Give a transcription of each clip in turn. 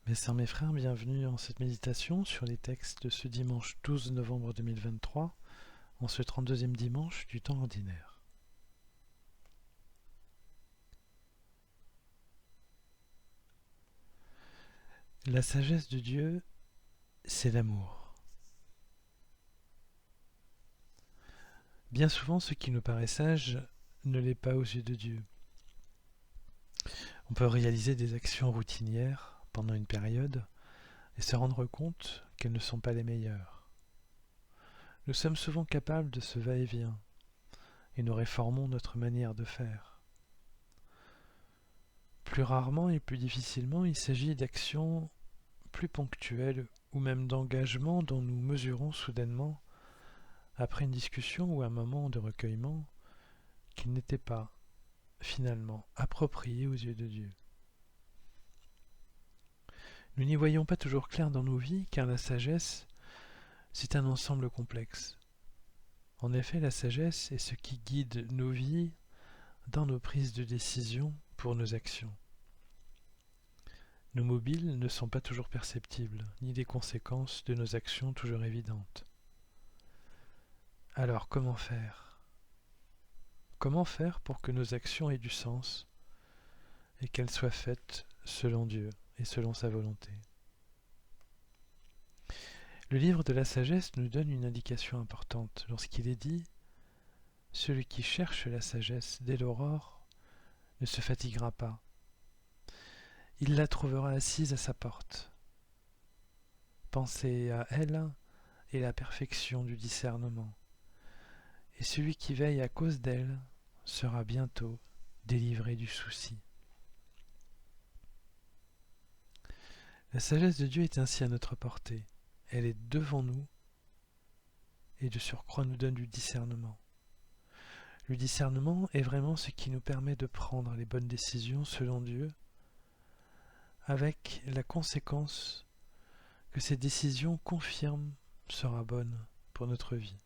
Mes sœurs, mes frères, bienvenue en cette méditation sur les textes de ce dimanche 12 novembre 2023, en ce 32e dimanche du temps ordinaire. La sagesse de Dieu, c'est l'amour. Bien souvent, ce qui nous paraît sage ne l'est pas aux yeux de Dieu. On peut réaliser des actions routinières pendant une période et se rendre compte qu'elles ne sont pas les meilleures. Nous sommes souvent capables de ce va-et-vient et nous réformons notre manière de faire. Plus rarement et plus difficilement, il s'agit d'actions plus ponctuelles ou même d'engagements dont nous mesurons soudainement, après une discussion ou un moment de recueillement, qu'ils n'étaient pas, finalement, appropriés aux yeux de Dieu. Nous n'y voyons pas toujours clair dans nos vies, car la sagesse, c'est un ensemble complexe. En effet, la sagesse est ce qui guide nos vies dans nos prises de décision pour nos actions. Nos mobiles ne sont pas toujours perceptibles, ni les conséquences de nos actions toujours évidentes. Alors comment faire ? Comment faire pour que nos actions aient du sens et qu'elles soient faites selon Dieu et selon sa volonté ? Le livre de la sagesse nous donne une indication importante lorsqu'il est dit « Celui qui cherche la sagesse dès l'aurore ne se fatiguera pas. Il la trouvera assise à sa porte. Pensez à elle et la perfection du discernement. Et celui qui veille à cause d'elle sera bientôt délivré du souci. » La sagesse de Dieu est ainsi à notre portée. Elle est devant nous et de surcroît nous donne du discernement. Le discernement est vraiment ce qui nous permet de prendre les bonnes décisions selon Dieu, avec la conséquence que ces décisions confirment sera bonne pour notre vie,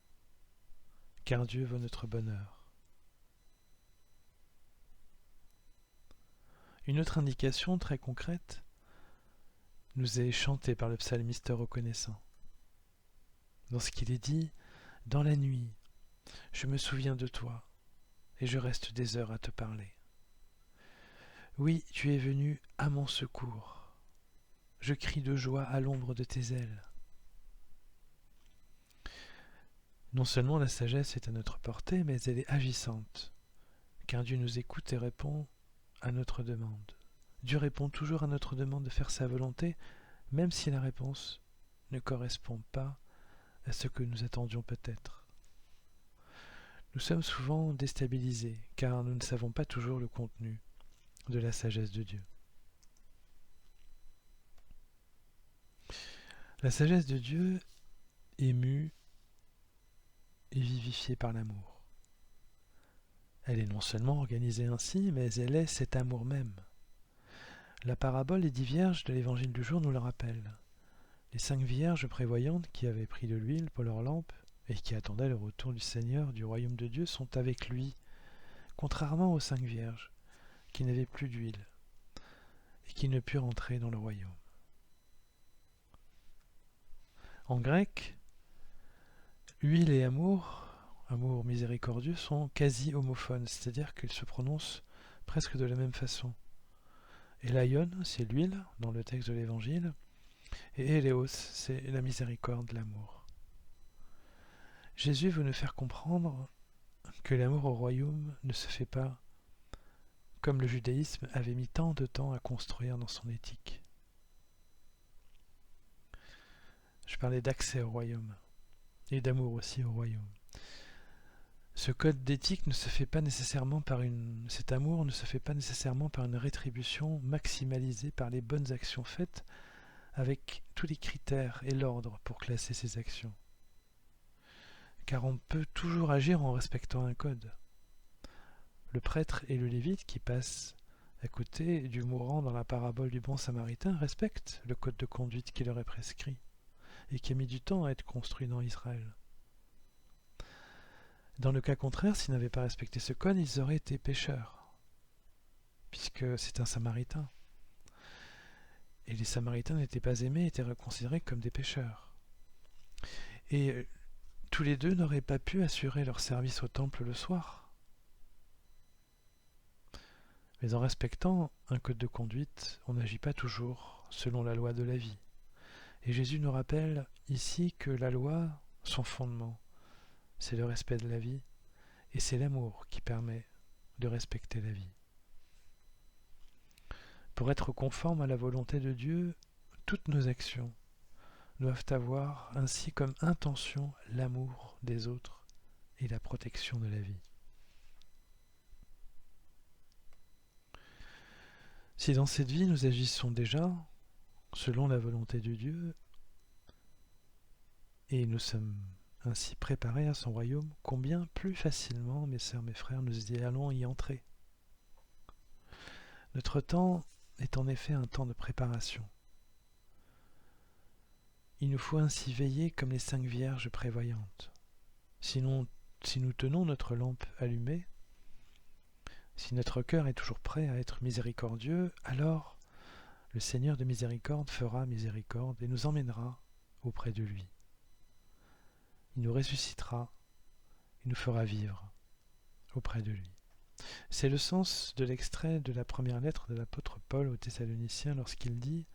car Dieu veut notre bonheur. Une autre indication très concrète nous est chantée par le psalmiste reconnaissant. Lorsqu'il est dit « Dans la nuit, je me souviens de toi, et je reste des heures à te parler. Oui, tu es venu à mon secours. Je crie de joie à l'ombre de tes ailes. » Non seulement la sagesse est à notre portée, mais elle est agissante, car Dieu nous écoute et répond à notre demande. Dieu répond toujours à notre demande de faire sa volonté, même si la réponse ne correspond pas à ce que nous attendions peut-être. Nous sommes souvent déstabilisés, car nous ne savons pas toujours le contenu de la sagesse de Dieu. La sagesse de Dieu est mue et vivifiée par l'amour. Elle est non seulement organisée ainsi, mais elle est cet amour même. La parabole des 10 vierges de l'évangile du jour nous le rappelle. Les 5 vierges prévoyantes qui avaient pris de l'huile pour leurs lampes et qui attendaient le retour du Seigneur du royaume de Dieu sont avec lui, contrairement aux 5 vierges qui n'avaient plus d'huile et qui ne purent entrer dans le royaume. En grec, huile et amour, amour miséricordieux, sont quasi homophones, c'est-à-dire qu'ils se prononcent presque de la même façon. Elaion, c'est l'huile dans le texte de l'évangile, et Éléos, c'est la miséricorde, l'amour. Jésus veut nous faire comprendre que l'amour au royaume ne se fait pas comme le judaïsme avait mis tant de temps à construire dans son éthique. Je parlais d'accès au royaume et d'amour aussi au royaume. Ce code d'éthique ne se fait pas nécessairement cet amour ne se fait pas nécessairement par une rétribution maximalisée par les bonnes actions faites avec tous les critères et l'ordre pour classer ces actions. Car on peut toujours agir en respectant un code. Le prêtre et le lévite qui passent à côté du mourant dans la parabole du bon samaritain respectent le code de conduite qui leur est prescrit et qui a mis du temps à être construit dans Israël. Dans le cas contraire, s'ils n'avaient pas respecté ce code, ils auraient été pécheurs, puisque c'est un samaritain. Et les Samaritains n'étaient pas aimés, étaient considérés comme des pécheurs. Et tous les deux n'auraient pas pu assurer leur service au temple le soir. Mais en respectant un code de conduite, on n'agit pas toujours selon la loi de la vie. Et Jésus nous rappelle ici que la loi, son fondement, c'est le respect de la vie, et c'est l'amour qui permet de respecter la vie. Pour être conforme à la volonté de Dieu, toutes nos actions doivent avoir ainsi comme intention l'amour des autres et la protection de la vie. Si dans cette vie nous agissons déjà selon la volonté de Dieu et nous sommes ainsi préparés à son royaume, combien plus facilement, mes sœurs, mes frères, nous y allons y entrer. Notre temps est en effet un temps de préparation. Il nous faut ainsi veiller comme les 5 vierges prévoyantes. Sinon, si nous tenons notre lampe allumée, si notre cœur est toujours prêt à être miséricordieux, alors le Seigneur de miséricorde fera miséricorde et nous emmènera auprès de lui. Il nous ressuscitera, il nous fera vivre auprès de lui. C'est le sens de l'extrait de la première lettre de l'apôtre Paul aux Thessaloniciens lorsqu'il dit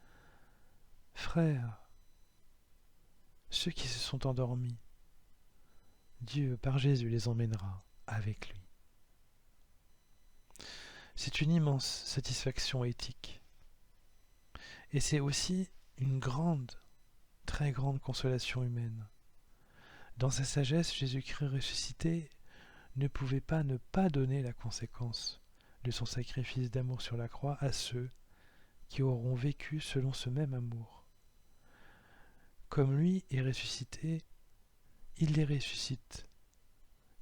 « Frères, ceux qui se sont endormis, Dieu par Jésus les emmènera avec lui. » C'est une immense satisfaction éthique. Et c'est aussi une grande, très grande consolation humaine. Dans sa sagesse, Jésus-Christ ressuscité ne pouvait pas ne pas donner la conséquence de son sacrifice d'amour sur la croix à ceux qui auront vécu selon ce même amour. Comme lui est ressuscité, il les ressuscite,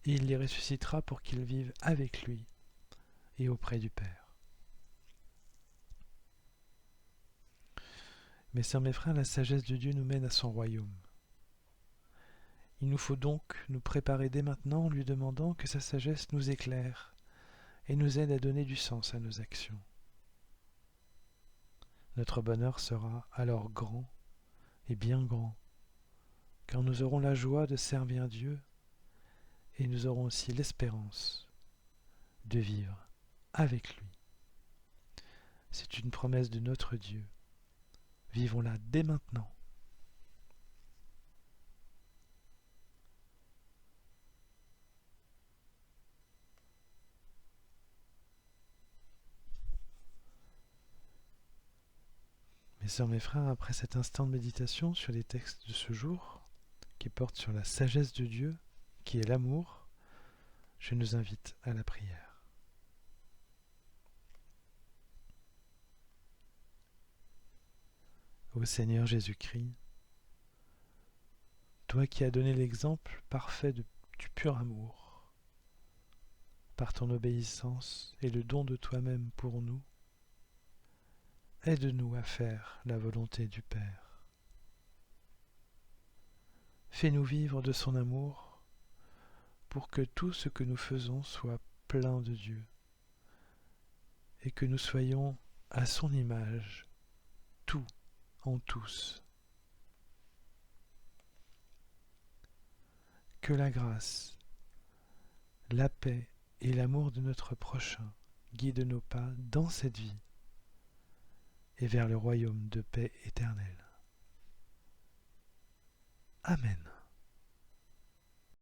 et il les ressuscitera pour qu'ils vivent avec lui et auprès du Père. Mes sœurs, mes frères, la sagesse de Dieu nous mène à son royaume. Il nous faut donc nous préparer dès maintenant en lui demandant que sa sagesse nous éclaire et nous aide à donner du sens à nos actions. Notre bonheur sera alors grand et bien grand, car nous aurons la joie de servir Dieu et nous aurons aussi l'espérance de vivre avec lui. C'est une promesse de notre Dieu. Vivons-la dès maintenant. Mes sœurs, mes frères, après cet instant de méditation sur les textes de ce jour, qui portent sur la sagesse de Dieu, qui est l'amour, je nous invite à la prière. Ô Seigneur Jésus-Christ, toi qui as donné l'exemple parfait du pur amour, par ton obéissance et le don de toi-même pour nous, aide-nous à faire la volonté du Père. Fais-nous vivre de son amour pour que tout ce que nous faisons soit plein de Dieu et que nous soyons à son image, tout en tous. Que la grâce, la paix et l'amour de notre prochain guident nos pas dans cette vie et vers le royaume de paix éternelle. Amen.